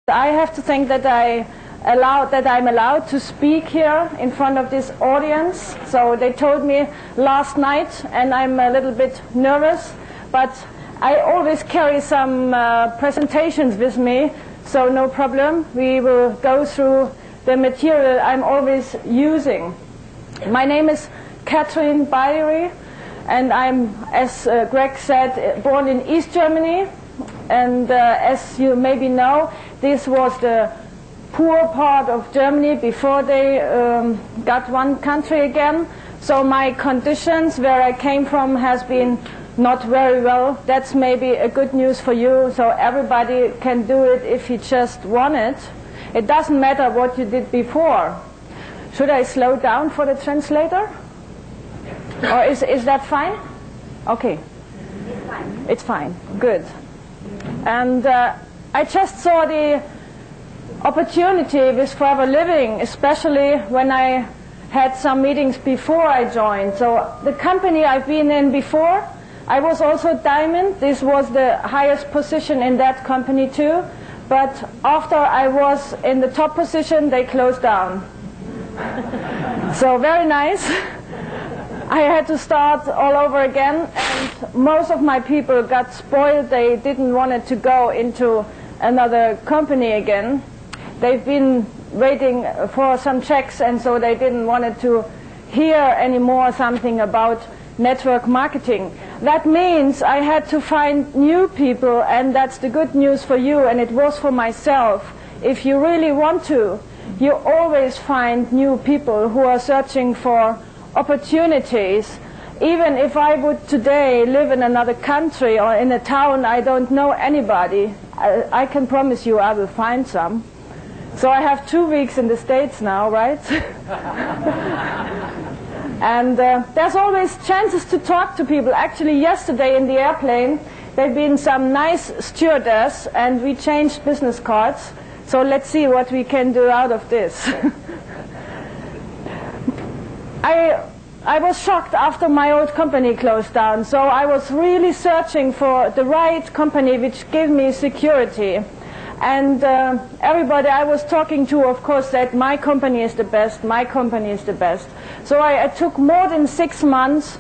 I have to thank that I'm allowed to speak here in front of this audience. So they told me last night, and I'm a little bit nervous, but I always carry some presentations with me, so no problem. We will go through the material I'm always using. My name is Katrin, Bajri, and I'm, as Greg said, born in East Germany. And as you maybe know, this was the poor part of Germany before they got one country again. So my conditions where I came from has been not very well. That's maybe a good news for you. So everybody can do it if you just want it. It doesn't matter what you did before. Should I slow down for the translator? Or is that fine? Okay. It's fine. It's fine. Good. And I just saw the opportunity with Forever Living, especially when I had some meetings before I joined. So the company I've been in before, I was also Diamond. This was the highest position in that company too. But after I was in the top position, they closed down. So very nice. I had to start all over again, and most of my people got spoiled. They didn't want to go into another company again. They've been waiting for some checks, and so they didn't want to hear anymore something about network marketing. That means I had to find new people, and that's the good news for you, and it was for myself. If you really want to, you always find new people who are searching for opportunities. Even if I would today live in another country or in a town I don't know anybody, I can promise you I will find some. So I have 2 weeks in the States now, right? And there's always chances to talk to people. Actually, yesterday in the airplane, there have been some nice stewardess, and we changed business cards. So let's see what we can do out of this. I was shocked after my old company closed down, so I was really searching for the right company which gave me security. And everybody I was talking to, of course, said, my company is the best, my company is the best. So I took more than 6 months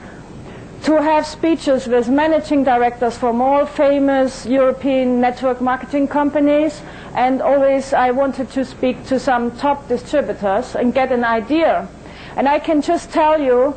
to have speeches with managing directors from all famous European network marketing companies, and always I wanted to speak to some top distributors and get an idea. And I can just tell you,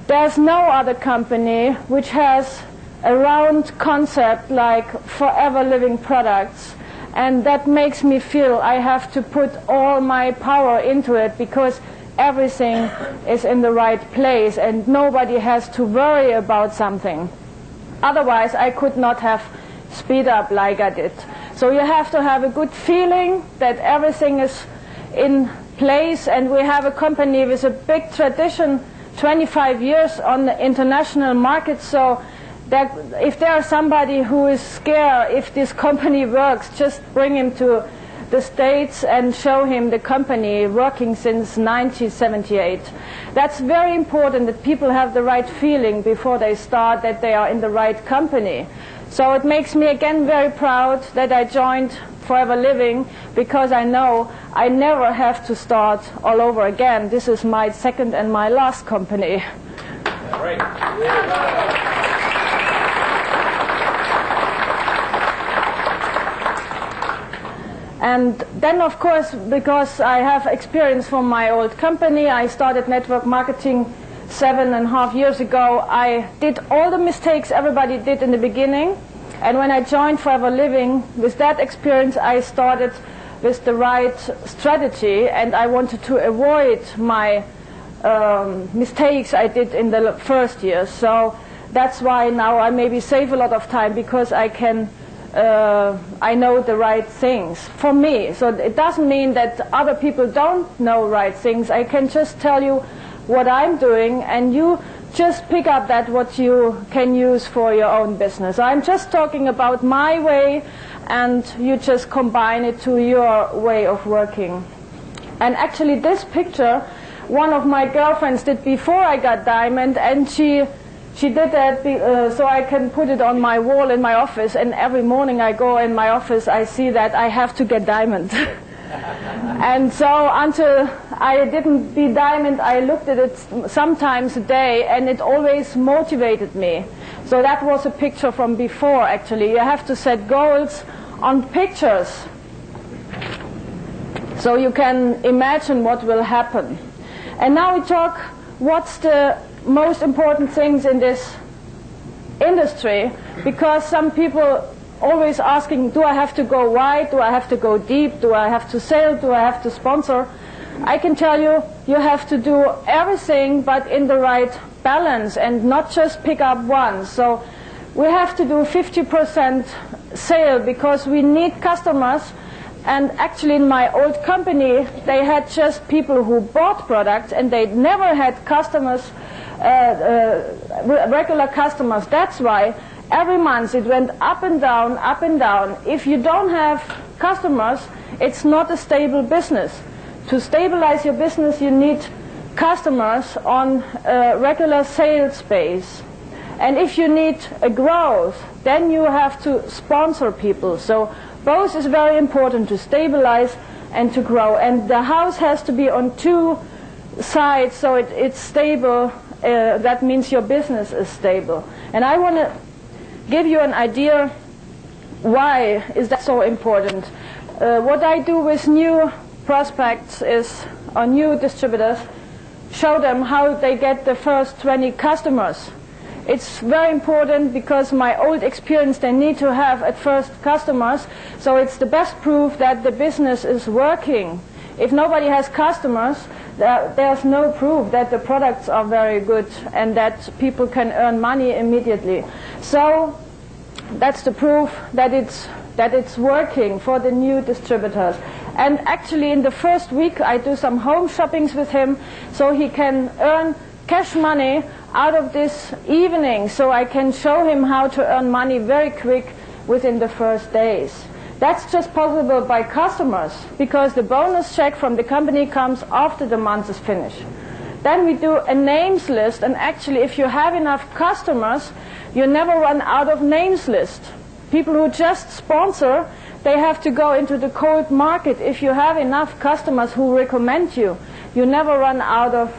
there's no other company which has a round concept like Forever Living products. And that makes me feel I have to put all my power into it, because everything is in the right place and nobody has to worry about something. Otherwise, I could not have speed up like I did. So you have to have a good feeling that everything is in place, and we have a company with a big tradition, 25 years on the international market, so that if there's somebody who is scared if this company works, just bring him to the States and show him the company working since 1978. That's very important, that people have the right feeling before they start that they are in the right company. So it makes me again very proud that I joined Forever Living, because I know I never have to start all over again. This is my second and my last company. Great. And then, of course, because I have experience from my old company, I started network marketing 7.5 years ago. I did all the mistakes everybody did in the beginning. And when I joined Forever Living, with that experience, I started with the right strategy, and I wanted to avoid my mistakes I did in the first years. So that's why now I maybe save a lot of time, because I can, I know the right things for me. So it doesn't mean that other people don't know right things. I can just tell you what I'm doing, and you just pick up that what you can use for your own business. I'm just talking about my way, and you just combine it to your way of working. And actually this picture, one of my girlfriends did before I got Diamond, and she She did that so I can put it on my wall in my office, and every morning I go in my office, I see that I have to get diamond. And so until I didn't be diamond, I looked at it sometimes a day, and it always motivated me. So that was a picture from before, actually. You have to set goals on pictures, so you can imagine what will happen. And now we talk, what's the most important things in this industry, because some people always asking, do I have to go wide, do I have to go deep, do I have to sell, do I have to sponsor? I can tell you, you have to do everything, but in the right balance, and not just pick up one. So we have to do 50% sale, because we need customers. And actually in my old company, they had just people who bought products, and they never had customers, regular customers. That's why every month it went up and down, up and down. If you don't have customers, it's not a stable business. To stabilize your business, you need customers on a regular sales base. And if you need a growth, then you have to sponsor people. So both is very important, to stabilize and to grow. And the house has to be on two sides, so it's stable. That means your business is stable. And I want to give you an idea why is that so important. What I do with new prospects is, or new distributors, show them how they get the first 20 customers. It's very important, because my old experience, they need to have at first customers, so it's the best proof that the business is working. If nobody has customers, there's no proof that the products are very good and that people can earn money immediately. So that's the proof that it's working for the new distributors. And actually in the first week I do some home shoppings with him, so he can earn cash money out of this evening, so I can show him how to earn money very quick within the first days. That's just possible by customers, because the bonus check from the company comes after the month is finished. Then we do a names list, and actually if you have enough customers, you never run out of names list. People who just sponsor, they have to go into the cold market. If you have enough customers who recommend you, you never run out of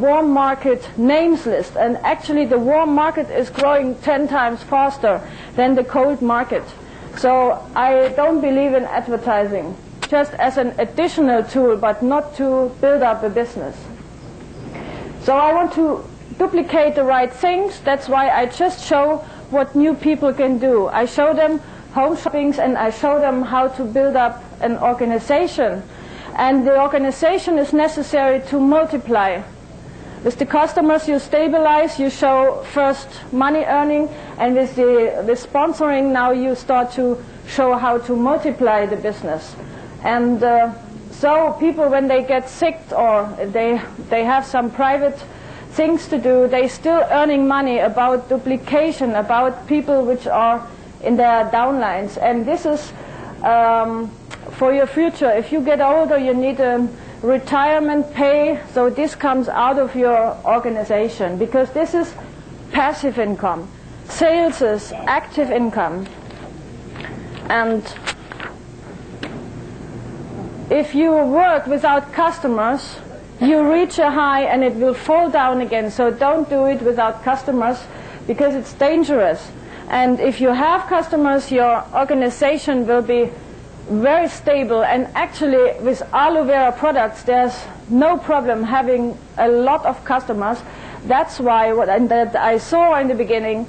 warm market names list. And actually the warm market is growing 10 times faster than the cold market. So I don't believe in advertising, just as an additional tool, but not to build up a business. So I want to duplicate the right things. That's why I just show what new people can do. I show them home shoppings, and I show them how to build up an organization. And the organization is necessary to multiply. With the customers you stabilize, you show first money earning, and with the sponsoring now you start to show how to multiply the business. And so people, when they get sick or they have some private things to do, they still earning money about duplication, about people which are in their downlines. And this is for your future. If you get older, you need a retirement pay, so this comes out of your organization, because this is passive income. Sales is active income. And if you work without customers, you reach a high and it will fall down again. So don't do it without customers, because it's dangerous. And if you have customers, your organization will be very stable. And actually with aloe vera products, there's no problem having a lot of customers. That's why that I saw in the beginning,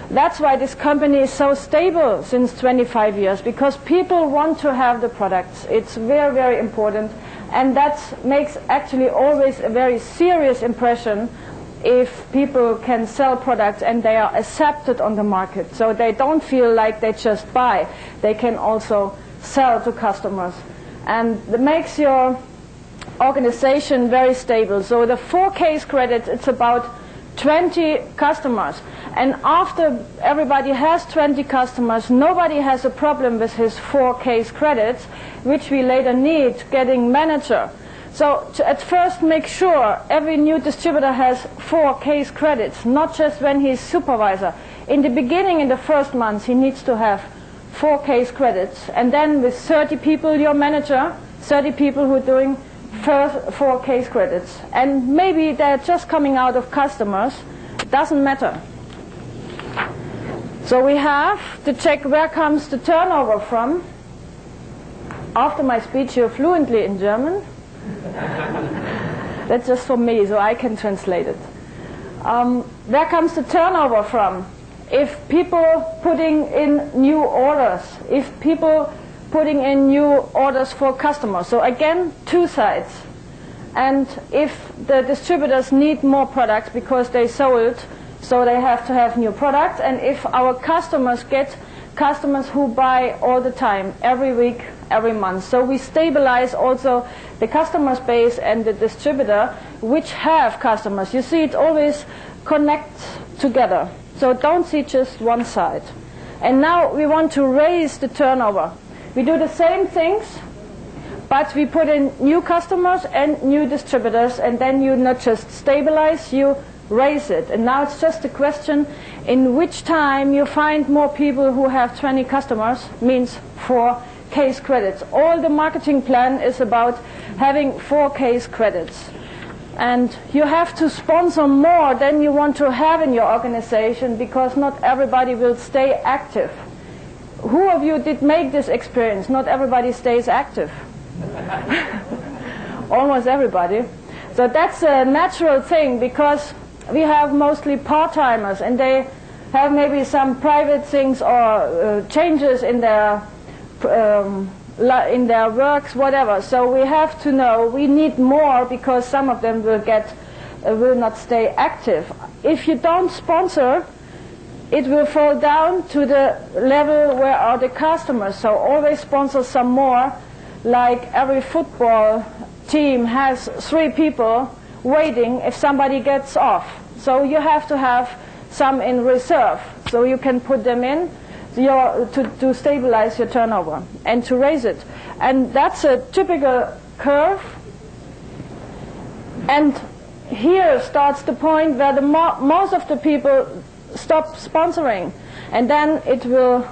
that's why this company is so stable since 25 years, because people want to have the products. It's very, very important. And that makes actually always a very serious impression if people can sell products and they are accepted on the market. So they don't feel like they just buy. They can also sell to customers. And that makes your organization very stable. So the 4 case credits, it's about 20 customers. And after everybody has 20 customers, nobody has a problem with his 4 case credits, which we later need getting manager. So at first make sure every new distributor has 4 case credits, not just when he's supervisor. In the beginning, in the first month, he needs to have 4 case credits. And then with 30 people, your manager, 30 people who are doing first 4 case credits. And maybe they're just coming out of customers. It doesn't matter. So we have to check where comes the turnover from. After my speech, you're fluently in German. That's just for me, so I can translate it. Where comes the turnover from? If people putting in new orders, if people putting in new orders for customers. So again, 2 sides. And if the distributors need more products because they sold, so they have to have new products. And if our customers get customers who buy all the time, every week, every month. So we stabilize also the customer base and the distributor, which have customers. You see, it always connects together. So don't see just one side. And now we want to raise the turnover. We do the same things, but we put in new customers and new distributors, and then you not just stabilize, you raise it. And now it's just a question in which time you find more people who have 20 customers, means 4 case credits. All the marketing plan is about having 4 case credits. And you have to sponsor more than you want to have in your organization, because not everybody will stay active. Who of you did make this experience? Not everybody stays active. Almost everybody. So that's a natural thing, because we have mostly part-timers, and they have maybe some private things or changes in their works, whatever. So we have to know we need more, because some of them will not stay active. If you don't sponsor, it will fall down to the level where are the customers. So always sponsor some more. Like every football team has 3 people waiting if somebody gets off. So you have to have some in reserve, so you can put them in to stabilize your turnover and to raise it. And that's a typical curve. And here starts the point where most of the people stop sponsoring, and then it will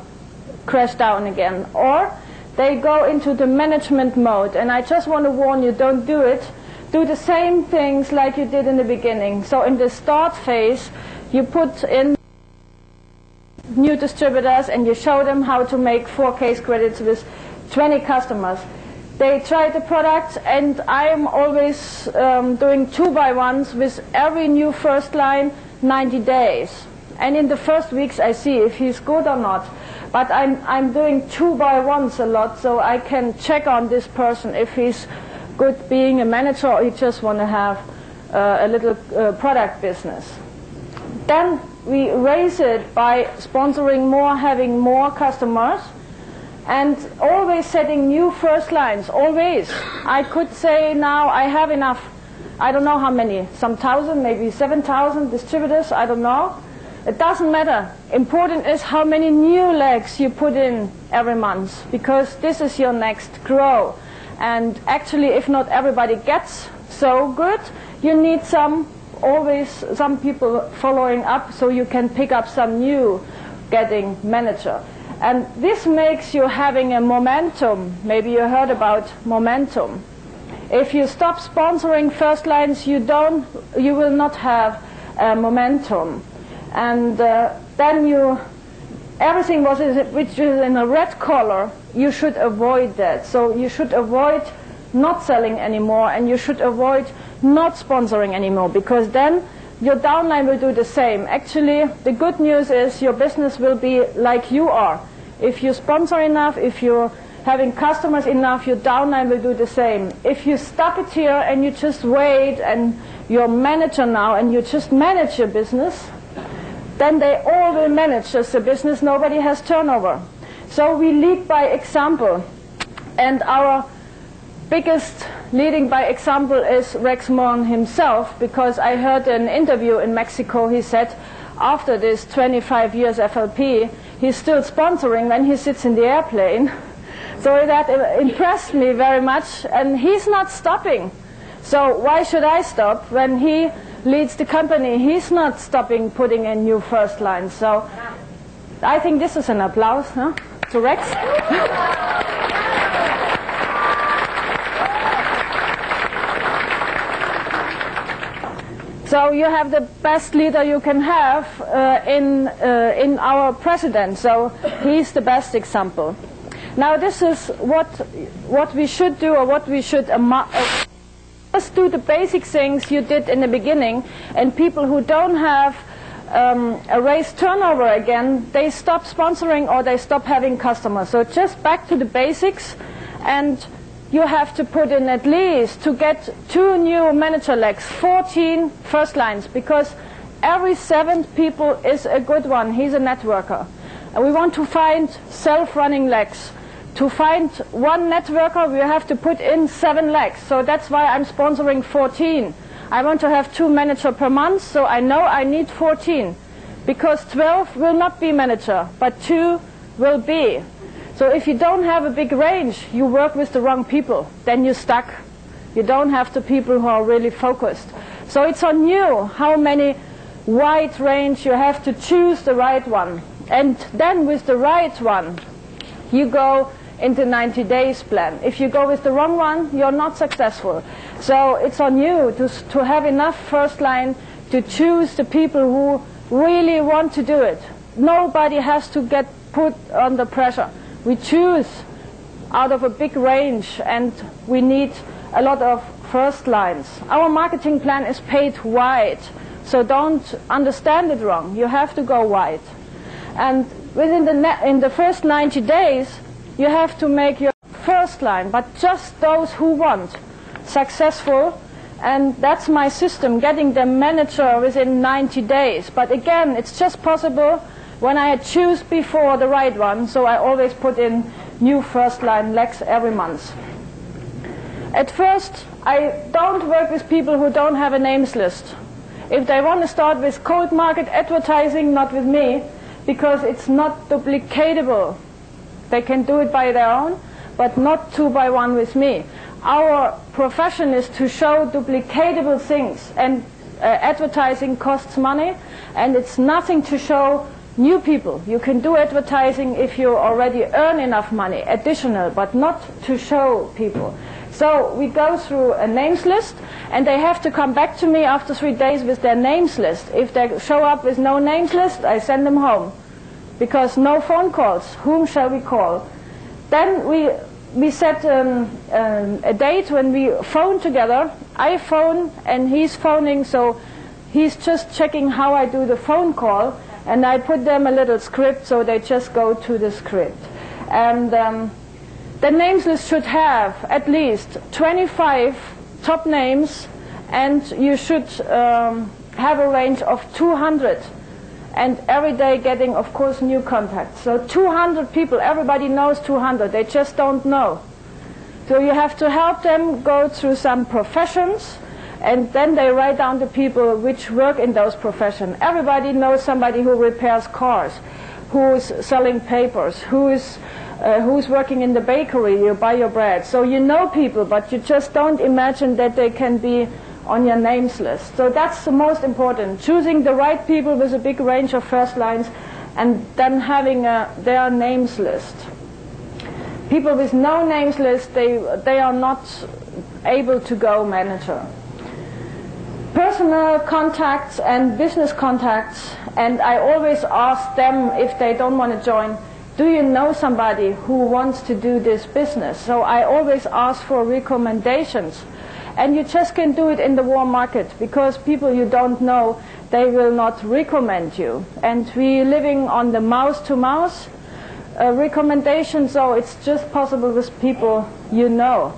crash down again. Or they go into the management mode, and I just want to warn you, don't do it. Do the same things like you did in the beginning. So in the start phase, you put in new distributors and you show them how to make 4 case credits with 20 customers. They try the product, and I am always doing 2-by-1s with every new first line, 90 days. And in the first weeks I see if he's good or not. But I'm doing 2-by-1s a lot, so I can check on this person if he's good being a manager or you just want to have a little product business. Then we raise it by sponsoring more, having more customers, and always setting new first lines, always. I could say now I have enough, I don't know how many, some thousand, maybe 7,000 distributors, I don't know. It doesn't matter. Important is how many new legs you put in every month, because this is your next grow. And actually, if not everybody gets so good, you need always some people following up, so you can pick up some new getting manager. And this makes you having a momentum. Maybe you heard about momentum. If you stop sponsoring first lines, you will not have momentum. And then everything which is in a red color, you should avoid that. So you should avoid not selling anymore, and you should avoid not sponsoring anymore, because then your downline will do the same. Actually, the good news is your business will be like you are. If you sponsor enough, if you're having customers enough, your downline will do the same. If you stop it here and you just wait and you're manager now and you just manage your business, then they all will manage just a business. Nobody has turnover. So we lead by example. And our biggest leading by example is Rex Mon himself, because I heard an interview in Mexico. He said after this 25 years FLP, he's still sponsoring when he sits in the airplane. So that impressed me very much. And he's not stopping. So why should I stop? When he leads the company, he's not stopping putting in new first lines. So I think this is an applause, huh, to Rex. So you have the best leader you can have in our president. So he's the best example. Now this is what we should do, or what we should just do the basic things you did in the beginning. And people who don't have a raised turnover again, they stop sponsoring or they stop having customers. So just back to the basics, and you have to put in at least, to get 2 new manager legs, 14 first lines, because every 7th people is a good one. He's a networker. And we want to find self-running legs. To find 1 networker, we have to put in 7 legs. So that's why I'm sponsoring 14. I want to have 2 managers per month, so I know I need 14. Because 12 will not be manager, but 2 will be. So if you don't have a big range, you work with the wrong people. Then you're stuck. You don't have the people who are really focused. So it's on you how many wide range you have to choose the right one. And then with the right one, you go into 90 days plan. If you go with the wrong one, you're not successful. So it's on you to have enough first line to choose the people who really want to do it. Nobody has to get put under pressure. We choose out of a big range, and we need a lot of first lines. Our marketing plan is paid wide, so don't understand it wrong. You have to go wide. And within in the first 90 days, you have to make your first line, but just those who want, successful. And that's my system, getting the manager within 90 days. But again, it's just possible when I choose before the right one, so I always put in new first line legs every month. At first, I don't work with people who don't have a names list. If they want to start with cold market advertising, not with me, because it's not duplicatable. They can do it by their own, but not 2 by 1 with me. Our profession is to show duplicatable things, and advertising costs money, and it's nothing to show new people. You can do advertising if you already earn enough money, additional, but not to show people. So we go through a names list, and they have to come back to me after 3 days with their names list. If they show up with no names list, I send them home, because no phone calls. Whom shall we call? Then we set a date when we phone together. I phone and he's phoning, so he's just checking how I do the phone call, and I put them a little script, so they just go to the script. And the names list should have at least 25 top names, and you should have a range of 200. And every day getting, of course, new contacts. So 200 people, everybody knows 200, they just don't know. So you have to help them go through some professions, and then they write down the people which work in those professions. Everybody knows somebody who repairs cars, who's selling papers, who's working in the bakery, you buy your bread. So you know people, but you just don't imagine that they can be on your names list. So that's the most important, choosing the right people with a big range of first lines, and then having their names list. People with no names list, they are not able to go manager. Personal contacts and business contacts, and I always ask them if they don't want to join, do you know somebody who wants to do this business? So I always ask for recommendations. And you just can do it in the warm market, because people you don't know, they will not recommend you. And we living on the mouth-to-mouth recommendation, so it's just possible with people you know.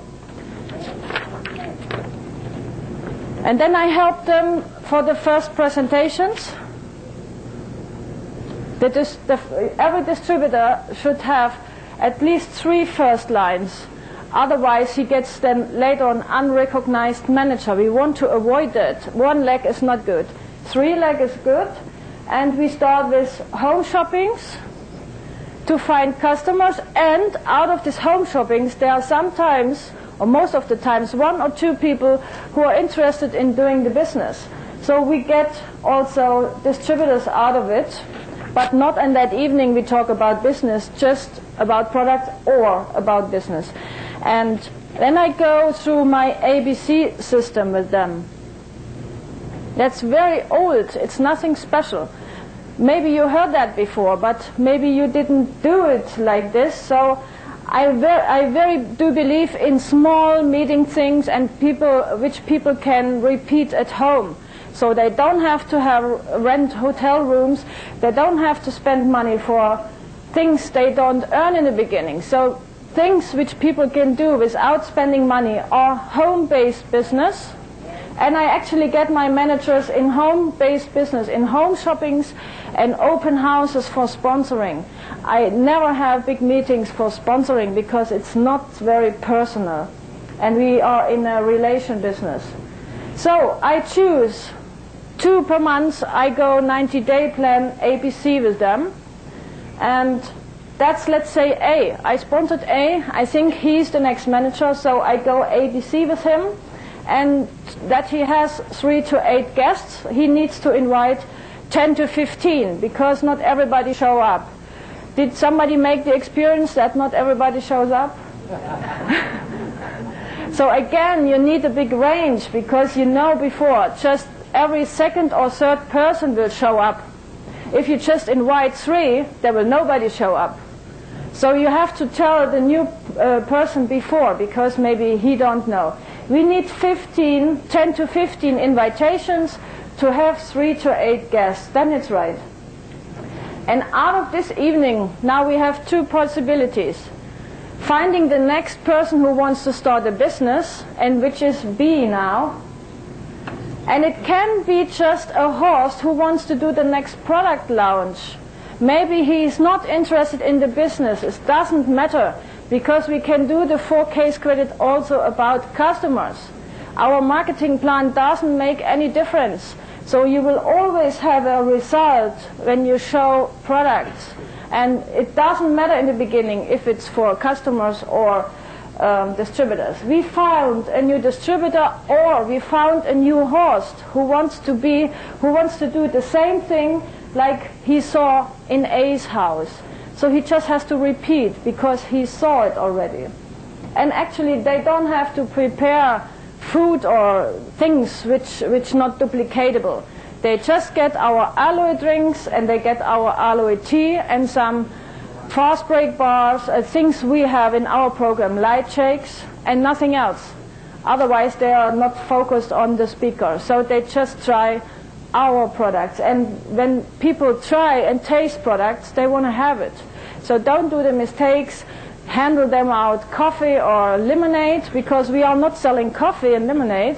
And then I help them for the first presentations. Every distributor should have at least 3 first lines. Otherwise, he gets then later on unrecognized manager. We want to avoid that. 1 leg is not good. 3 leg is good. And we start with home shoppings to find customers. And out of these home shoppings, there are sometimes or most of the times, 1 or 2 people who are interested in doing the business. So we get also distributors out of it, but not in that evening we talk about business, just about product or about business. And then I go through my ABC system with them. That's very old. It's nothing special. Maybe you heard that before, but maybe you didn't do it like this. So I very do believe in small meeting things and which people can repeat at home. So they don't have to rent hotel rooms. They don't have to spend money for things they don't earn in the beginning. So things which people can do without spending money are home-based business. And I actually get my managers in home-based business, in home shoppings and open houses for sponsoring. I never have big meetings for sponsoring because it's not very personal. And we are in a relation business. So I choose 2 per month. I go 90-day plan ABC with them. And that's, let's say, A. I sponsored A. I think he's the next manager, so I go ABC with him. And that he has 3 to 8 guests. He needs to invite 10 to 15 because not everybody show up. Did somebody make the experience that not everybody shows up? So again, you need a big range because you know before just every 2nd or 3rd person will show up. If you just invite 3, there will nobody show up. So you have to tell the new person before because maybe he don't know. We need 10 to 15 invitations to have 3 to 8 guests. Then it's right. And out of this evening, now we have 2 possibilities. Finding the next person who wants to start a business, and which is B now. And it can be just a host who wants to do the next product launch. Maybe he's not interested in the business. It doesn't matter. Because we can do the 4 case credit also about customers. Our marketing plan doesn't make any difference. So you will always have a result when you show products. And it doesn't matter in the beginning if it's for customers or distributors. We found a new distributor or we found a new host who wants to do the same thing like he saw in A's house. So he just has to repeat because he saw it already. And actually they don't have to prepare food or things which not duplicatable. They just get our aloe drinks and they get our aloe tea and some fast break bars, things we have in our program, light shakes and nothing else. Otherwise they are not focused on the speaker. So they just try our products, and when people try and taste products, they want to have it. So don't do the mistakes, handle them out coffee or lemonade, because we are not selling coffee and lemonade.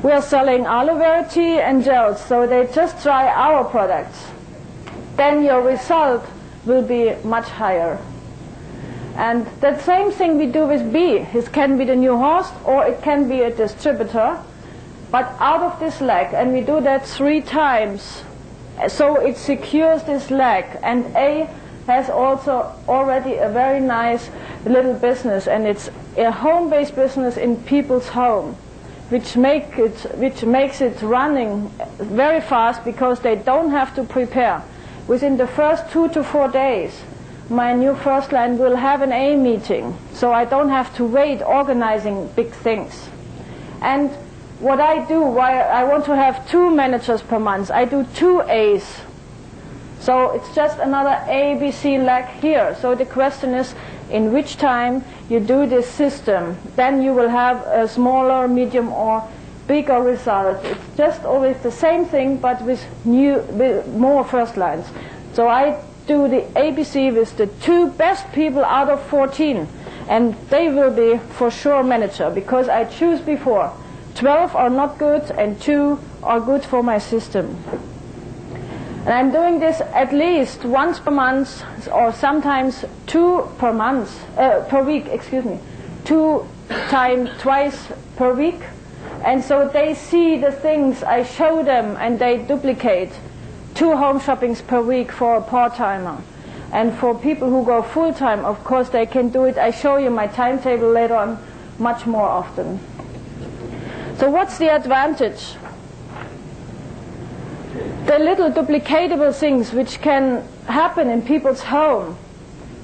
We are selling aloe vera tea and gels, so they just try our products. Then your result will be much higher. And the same thing we do with B. It can be the new host or it can be a distributor. But out of this leg, and we do that 3 times, so it secures this leg. And A has also already a very nice little business, and it's a home-based business in people's home, which makes it running very fast because they don't have to prepare. Within the first 2 to 4 days, my new first line will have an A meeting, so I don't have to wait organizing big things. And what I do, why I want to have 2 managers per month, I do 2 A's. So it's just another ABC leg here. So the question is, in which time you do this system, then you will have a smaller, medium, or bigger result. It's just always the same thing, but with more first lines. So I do the ABC with the 2 best people out of 14, and they will be for sure manager, because I choose before. 12 are not good and 2 are good for my system. And I'm doing this at least once per month, or sometimes 2 per month, per week, excuse me. 2 times per week. And so they see the things I show them and they duplicate. 2 home shoppings per week for a part-timer. And for people who go full-time, of course they can do it. I show you my timetable later on much more often. So what's the advantage? The little duplicatable things which can happen in people's home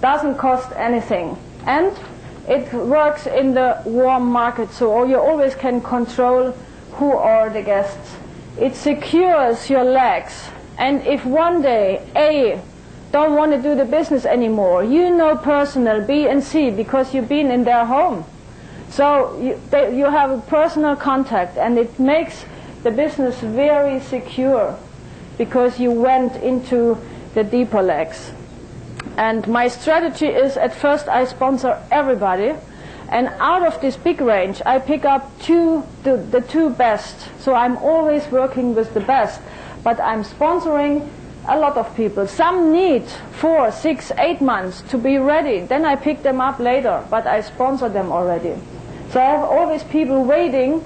doesn't cost anything, and it works in the warm market, so you always can control who are the guests. It secures your legs, and if one day A don't want to do the business anymore, you know personal B and C because you've been in their home. So you have a personal contact, and it makes the business very secure because you went into the deeper legs. And my strategy is, at first I sponsor everybody, and out of this big range I pick up the two best. So I'm always working with the best, but I'm sponsoring a lot of people. Some need 4, 6, 8 months to be ready, then I pick them up later, but I sponsor them already. So I have always people waiting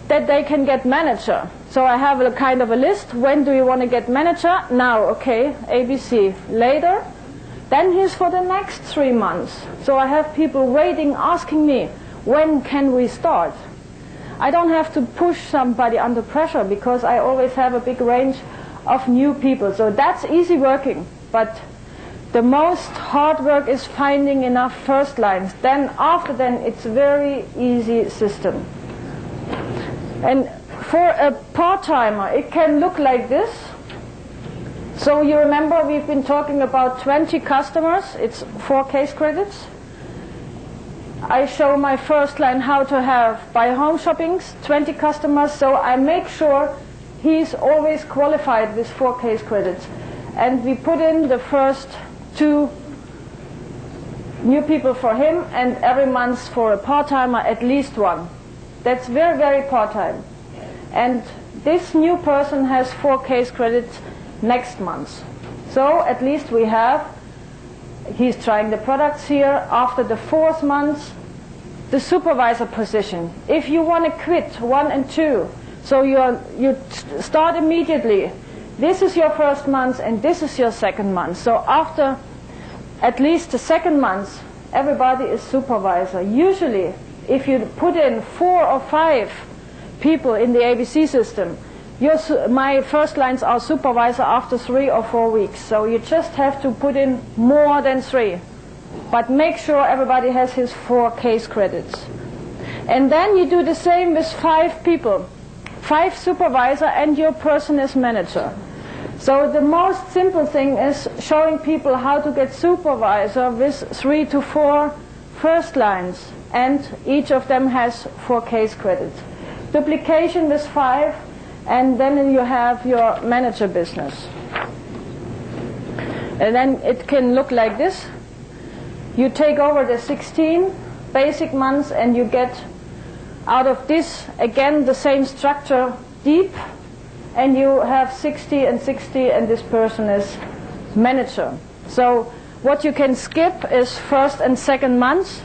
that they can get manager. So I have a kind of a list. When do you want to get manager? Now, okay, ABC. Later, then here's for the next 3 months. So I have people waiting, asking me, when can we start? I don't have to push somebody under pressure because I always have a big range of new people. So that's easy working. But the most hard work is finding enough first lines. Then after then, it's a very easy system. And for a part-timer, it can look like this. So you remember we've been talking about 20 customers. It's 4 case credits. I show my first line how to have by home shoppings, 20 customers. So I make sure he's always qualified with 4 case credits. And we put in the first 2 new people for him, and every month for a part-timer at least 1. That's very, very part-time. And this new person has 4 case credits next month. So at least we have, he's trying the products here. After the 4th month, the supervisor position. If you want to quit 1 and 2, so you start immediately. This is your first month and this is your second month. So after at least the second month, everybody is supervisor. Usually, if you put in 4 or 5 people in the ABC system, my first lines are supervisor after 3 or 4 weeks. So you just have to put in more than 3. But make sure everybody has his 4 case credits. And then you do the same with 5 people. 5 supervisor and your person is manager. So the most simple thing is showing people how to get supervisor with 3 to 4 first lines. And each of them has 4 case credits. Duplication with 5, and then you have your manager business. And then it can look like this. You take over the 16 basic months and you get out of this again the same structure deep, and you have 60 and 60, and this person is manager. So what you can skip is first and second months.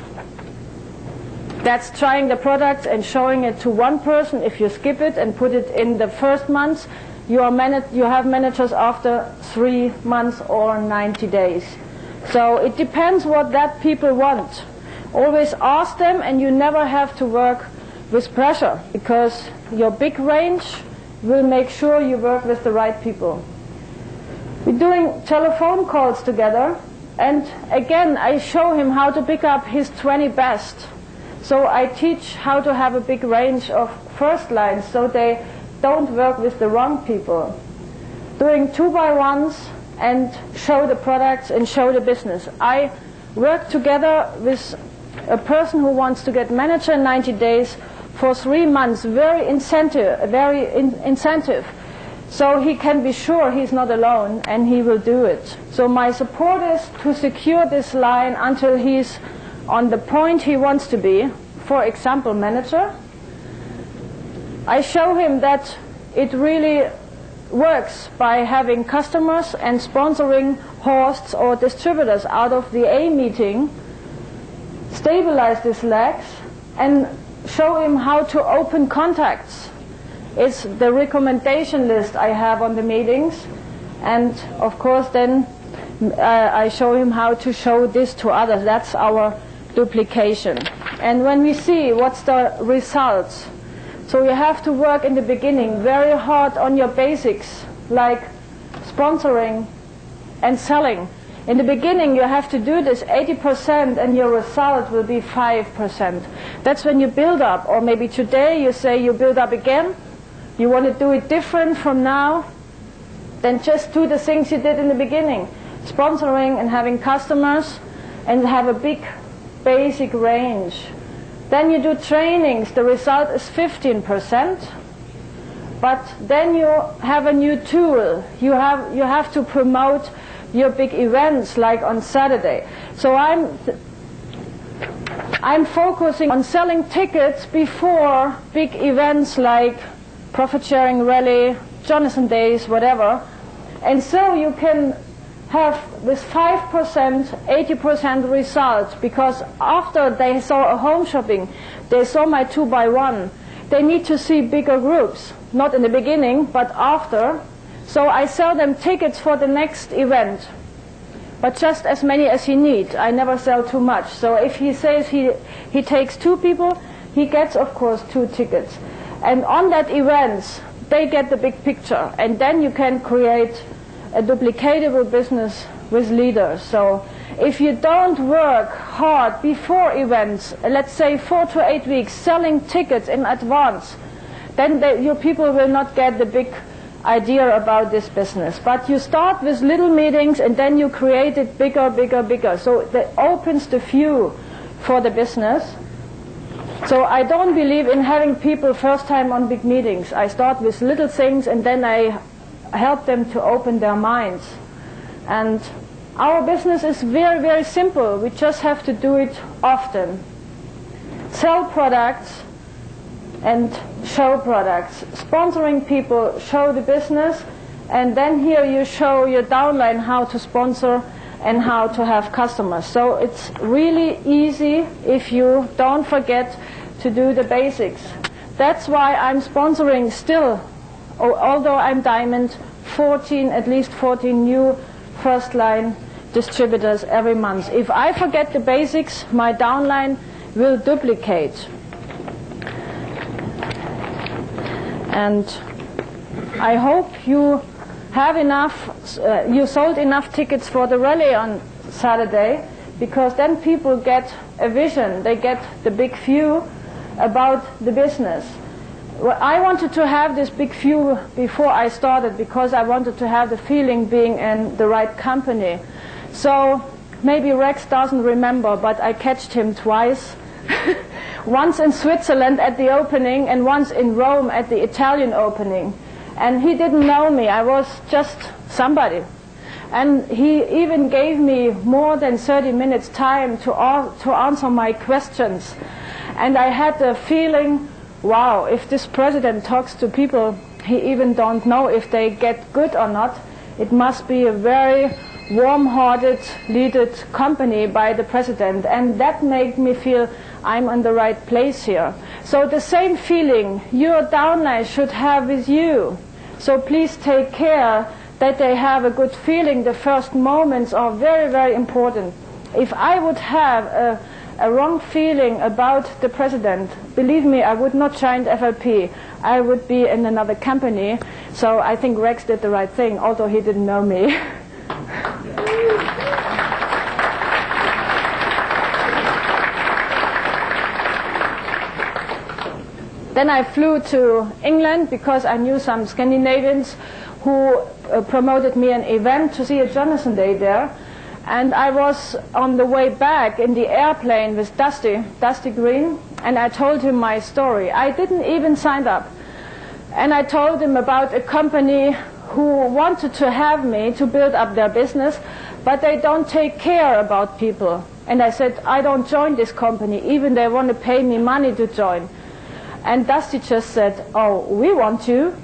That's trying the product and showing it to one person. If you skip it and put it in the first month, you have managers after 3 months or 90 days. So it depends what that people want. Always ask them, and you never have to work with pressure, because your big range will make sure you work with the right people. We're doing telephone calls together, and again I show him how to pick up his 20 best. So I teach how to have a big range of first lines so they don't work with the wrong people. Doing 2-by-1s and show the products and show the business. I work together with a person who wants to get manager in 90 days for 3 months, very incentive. So he can be sure he's not alone and he will do it. So my support is to secure this line until he's on the point he wants to be, for example, manager. I show him that it really works by having customers and sponsoring hosts or distributors out of the A meeting, stabilize these legs, and show him how to open contacts. It's the recommendation list I have on the meetings, and of course then I show him how to show this to others. That's our duplication. And when we see what's the results, so you have to work in the beginning very hard on your basics, like sponsoring and selling. In the beginning you have to do this 80% and your result will be 5%. That's when you build up. Or maybe today you say you build up again. You want to do it different from now. Then just do the things you did in the beginning. Sponsoring and having customers and have a big basic range. Then you do trainings. The result is 15%. But then you have a new tool. You have to promote your big events, like on Saturday. So I'm focusing on selling tickets before big events like Profit Sharing Rally, Jonathan Days, whatever. And so you can have with 5%, 80% results, because after they saw a home shopping, they saw my 2x1. They need to see bigger groups, not in the beginning, but after. So I sell them tickets for the next event, but just as many as he needs. I never sell too much. So if he says he takes 2 people, he gets, of course, 2 tickets. And on that event, they get the big picture. And then you can create a duplicatable business with leaders. So if you don't work hard before events, let's say 4 to 8 weeks, selling tickets in advance, then your people will not get the big idea about this business. But you start with little meetings and then you create it bigger, bigger, bigger. So that opens the view for the business. So I don't believe in having people first time on big meetings. I start with little things and then I help them to open their minds. And our business is very, very simple. We just have to do it often. Sell products and show products. Sponsoring people, show the business, and then here you show your downline how to sponsor and how to have customers. So it's really easy if you don't forget to do the basics. That's why I'm sponsoring still, although I'm diamond, at least 14 new first line distributors every month. If I forget the basics, my downline will duplicate. And I hope you have enough, you sold enough tickets for the rally on Saturday, because then people get a vision, they get the big view about the business. Well, I wanted to have this big view before I started, because I wanted to have the feeling being in the right company. So maybe Rex doesn't remember, but I catched him twice. Once in Switzerland at the opening and once in Rome at the Italian opening. And he didn't know me. I was just somebody. And he even gave me more than 30 minutes time to answer my questions. And I had the feeling, wow, if this president talks to people he even don't know if they get good or not, it must be a very warm-hearted, leaded company by the president. And that made me feel I'm in the right place here. So the same feeling your downline should have with you. So please take care that they have a good feeling. The first moments are very, very important. If I would have a wrong feeling about the president, believe me, I would not join FLP. I would be in another company. So I think Rex did the right thing, although he didn't know me. Then I flew to England because I knew some Scandinavians who promoted me an event to see a Jonathan Day there. And I was on the way back in the airplane with Dusty Green, and I told him my story. I didn't even sign up. And I told him about a company who wanted to have me to build up their business, but they don't take care about people. And I said, I don't join this company, even they want to pay me money to join. And Dusty just said, oh, we want you.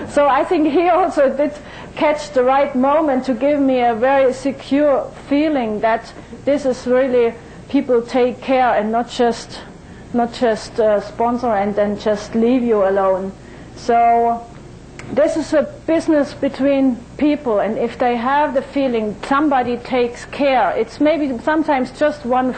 So I think he also did catch the right moment to give me a very secure feeling that this is really people take care and not just sponsor and then just leave you alone. So this is a business between people, and if they have the feeling somebody takes care, it's maybe sometimes just one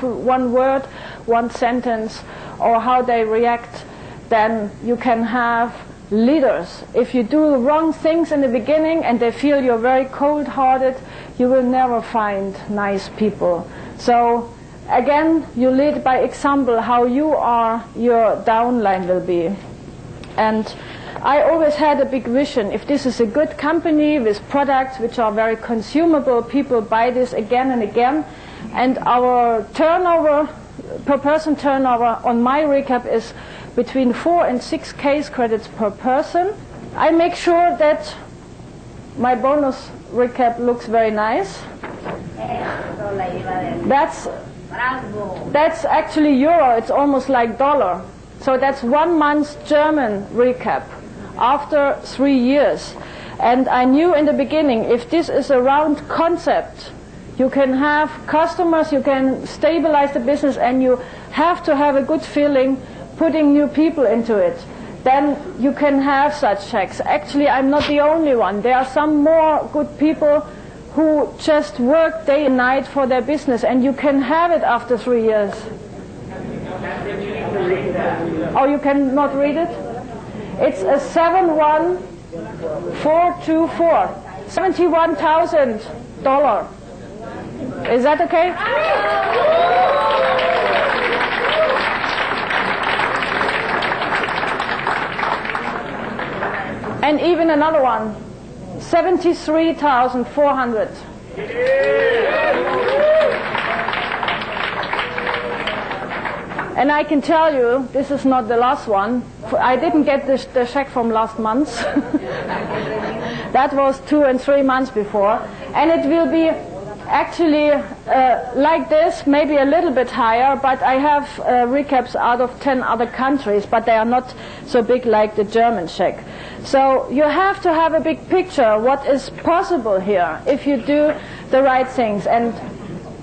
word, one sentence, or how they react, then you can have leaders. If you do wrong things in the beginning and they feel you're very cold-hearted, you will never find nice people. So again, you lead by example. How you are, your downline will be. And I always had a big vision. If this is a good company with products which are very consumable, people buy this again and again, and our turnover, per person turnover on my recap is between 4 and 6 case credits per person. I make sure that my bonus recap looks very nice. That's actually euro, it's almost like dollar. So that's 1 month's German recap after 3 years. And I knew in the beginning, if this is a round concept, you can have customers, you can stabilize the business, and you have to have a good feeling putting new people into it. Then you can have such checks. Actually, I'm not the only one. There are some more good people who just work day and night for their business, and you can have it after 3 years. Oh, you cannot read it? It's a 71424. $71,000. Is that okay? And even another one, 73,400. And I can tell you, this is not the last one. I didn't get the check from last month. That was 2 and 3 months before. And it will be actually like this, maybe a little bit higher, but I have recaps out of 10 other countries, but they are not so big like the German check. So you have to have a big picture what is possible here if you do the right things. And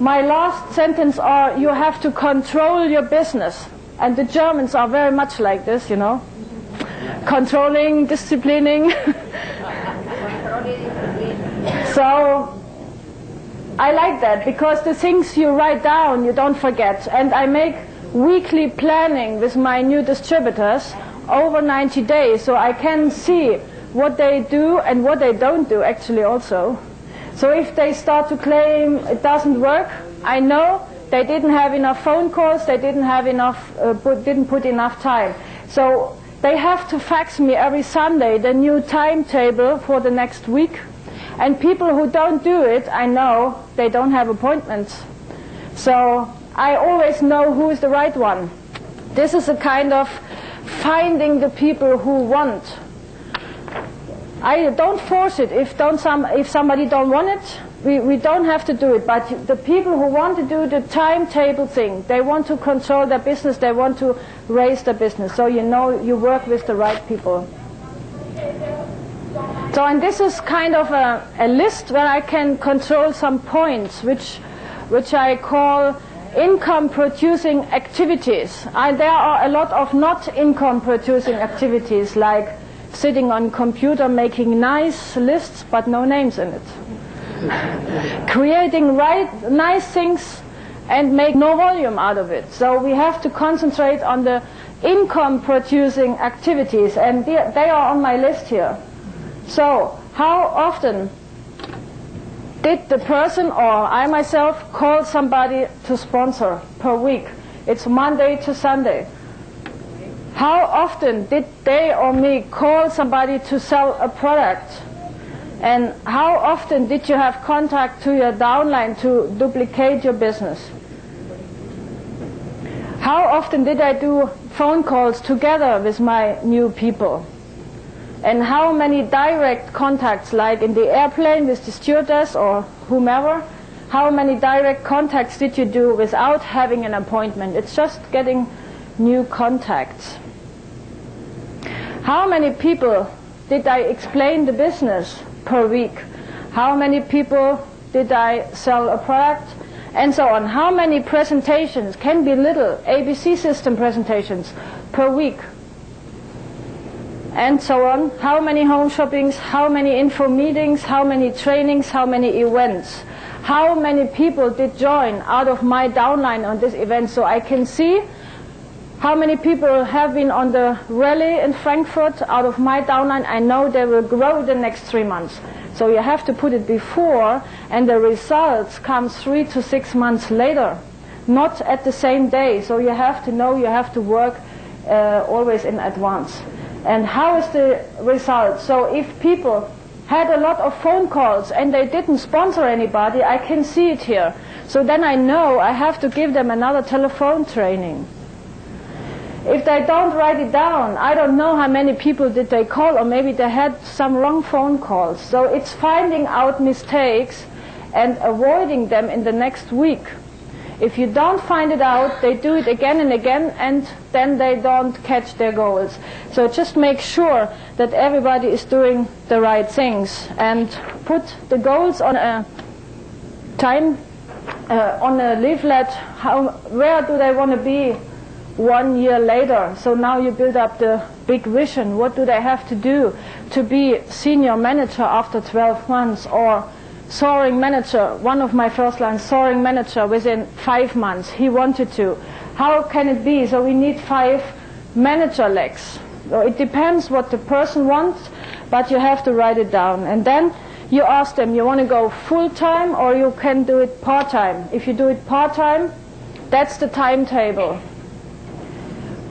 my last sentence are, you have to control your business. And the Germans are very much like this, you know. Controlling, disciplining. So I like that, because the things you write down, you don't forget. And I make weekly planning with my new distributors over 90 days, so I can see what they do and what they don't do actually also. So if they start to claim it doesn't work, I know they didn't have enough phone calls, they didn't have enough, didn't put enough time. So they have to fax me every Sunday the new timetable for the next week. And people who don't do it, I know they don't have appointments. So I always know who is the right one. This is a kind of finding the people who want. I don't force it. If somebody don't want it, we don't have to do it. But the people who want to do the timetable thing, they want to control their business, they want to raise their business. So you know you work with the right people. So, and this is kind of a list where I can control some points, which I call income-producing activities. There are a lot of not income-producing activities, like sitting on computer making nice lists but no names in it. Creating nice things and make no volume out of it. So we have to concentrate on the income-producing activities, and they are on my list here. So, how often did the person or I myself call somebody to sponsor per week? It's Monday to Sunday. How often did they or me call somebody to sell a product? And how often did you have contact to your downline to duplicate your business? How often did I do phone calls together with my new people? And how many direct contacts, like in the airplane with the stewardess or whomever, how many direct contacts did you do without having an appointment? It's just getting new contacts. How many people did I explain the business per week? How many people did I sell a product? And so on. How many presentations, can be little ABC system presentations per week? and so on. How many home shoppings, how many info meetings, how many trainings, how many events. How many people did join out of my downline on this event, so I can see how many people have been on the rally in Frankfurt out of my downline. I know they will grow the next 3 months. So you have to put it before, and the results come 3 to 6 months later, not at the same day. So you have to know, you have to work always in advance. And how is the result? So if people had a lot of phone calls and they didn't sponsor anybody, I can see it here. So then I know I have to give them another telephone training. If they don't write it down, I don't know how many people did they call, or maybe they had some wrong phone calls. So it's finding out mistakes and avoiding them in the next week. If you don't find it out, they do it again and again, and then they don't catch their goals. So just make sure that everybody is doing the right things, and put the goals on a time, on a leaflet. Where do they want to be 1 year later? So now you build up the big vision. What do they have to do to be senior manager after 12 months, or soaring manager? One of my first lines, soaring manager within 5 months. He wanted to. How can it be? So we need 5 manager legs. So it depends what the person wants, but you have to write it down. And then you ask them, you want to go full-time or you can do it part-time? If you do it part-time, that's the timetable.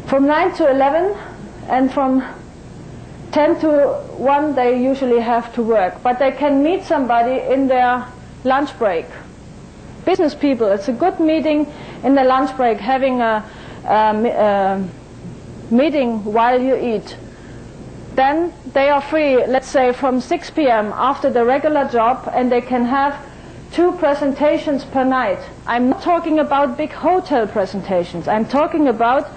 From 9 to 11, and from 10 to 1 they usually have to work. But they can meet somebody in their lunch break. Business people, it's a good meeting in the lunch break, having a meeting while you eat. Then they are free, let's say from 6 p.m. after the regular job, and they can have 2 presentations per night. I'm not talking about big hotel presentations. I'm talking about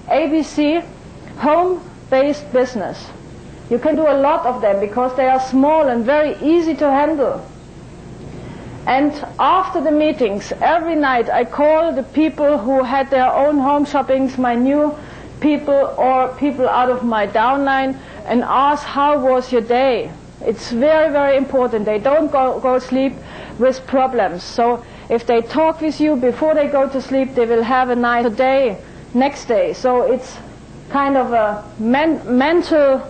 ABC, home-based business. You can do a lot of them because they are small and very easy to handle. And after the meetings, every night I call the people who had their own home shoppings, my new people or people out of my downline, and ask, how was your day? It's very, very important. They don't go sleep with problems. So if they talk with you before they go to sleep, they will have a nice day next day. So it's kind of a mental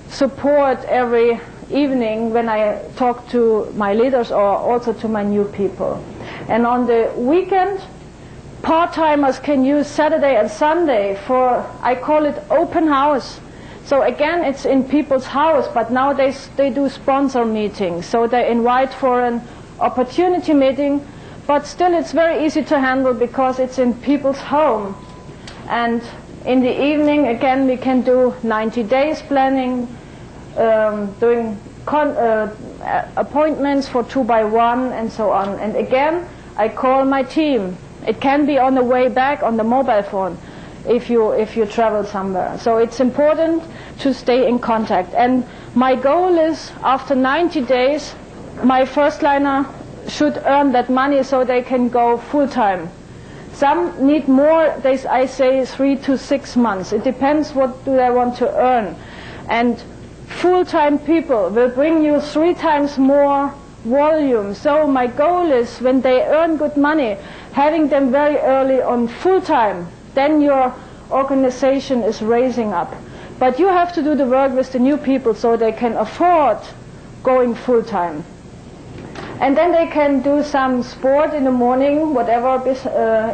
support every evening when I talk to my leaders or also to my new people. And on the weekend, part-timers can use Saturday and Sunday for, I call it open house. So again, it's in people's house, but nowadays they do sponsor meetings. So they invite for an opportunity meeting, but still it's very easy to handle because it's in people's home. And in the evening, again, we can do 90 days planning, doing appointments for 2x1 and so on. And again, I call my team. It can be on the way back on the mobile phone if you travel somewhere. So it's important to stay in contact. And my goal is, after 90 days, my first liner should earn that money so they can go full-time. Some need more, I say 3 to 6 months. It depends what do they want to earn. And full-time people will bring you 3 times more volume. So my goal is, when they earn good money, having them very early on full-time, then your organization is raising up. But you have to do the work with the new people so they can afford going full-time. And then they can do some sport in the morning, whatever,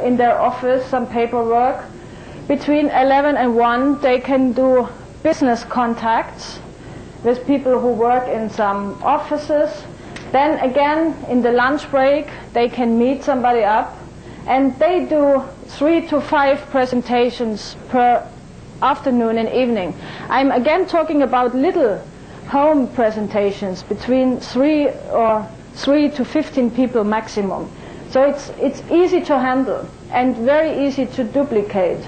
in their office, some paperwork. Between 11 and 1, they can do business contacts with people who work in some offices. Then again, in the lunch break, they can meet somebody up. And they do 3 to 5 presentations per afternoon and evening. I'm again talking about little home presentations, between 3 to 15 people maximum. So it's easy to handle and very easy to duplicate.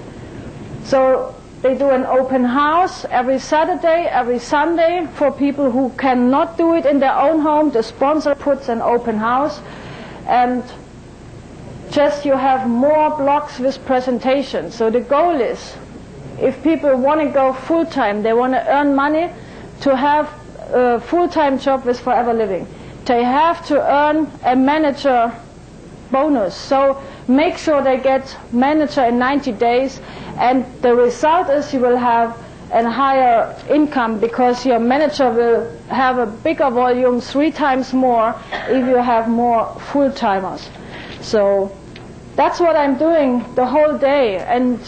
So they do an open house every Saturday, every Sunday for people who cannot do it in their own home. The sponsor puts an open house, and just you have more blocks with presentations. So the goal is, if people want to go full-time, they want to earn money to have a full-time job with Forever Living, they have to earn a manager bonus. So make sure they get manager in 90 days, and the result is you will have a higher income because your manager will have a bigger volume, 3 times more, if you have more full-timers. So that's what I'm doing the whole day, and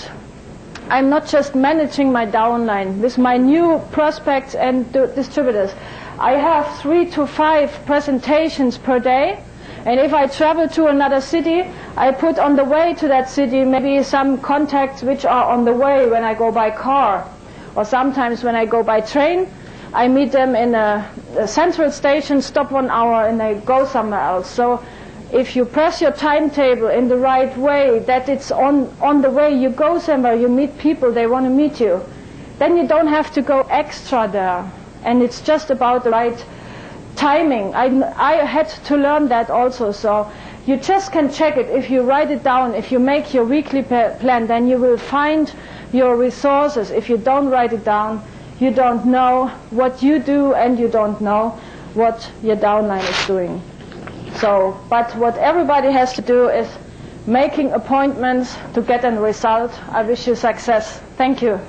I'm not just managing my downline with my new prospects and distributors. I have 3 to 5 presentations per day, and if I travel to another city, I put on the way to that city maybe some contacts which are on the way when I go by car. Or sometimes when I go by train, I meet them in a central station, stop 1 hour, and they go somewhere else. So if you press your timetable in the right way, that it's on the way you go somewhere, you meet people, they want to meet you, then you don't have to go extra there. And it's just about the right timing. I had to learn that also. So you just can check it. If you write it down, if you make your weekly plan, then you will find your resources. If you don't write it down, you don't know what you do, and you don't know what your downline is doing. So, but what everybody has to do is making appointments to get a result. I wish you success. Thank you.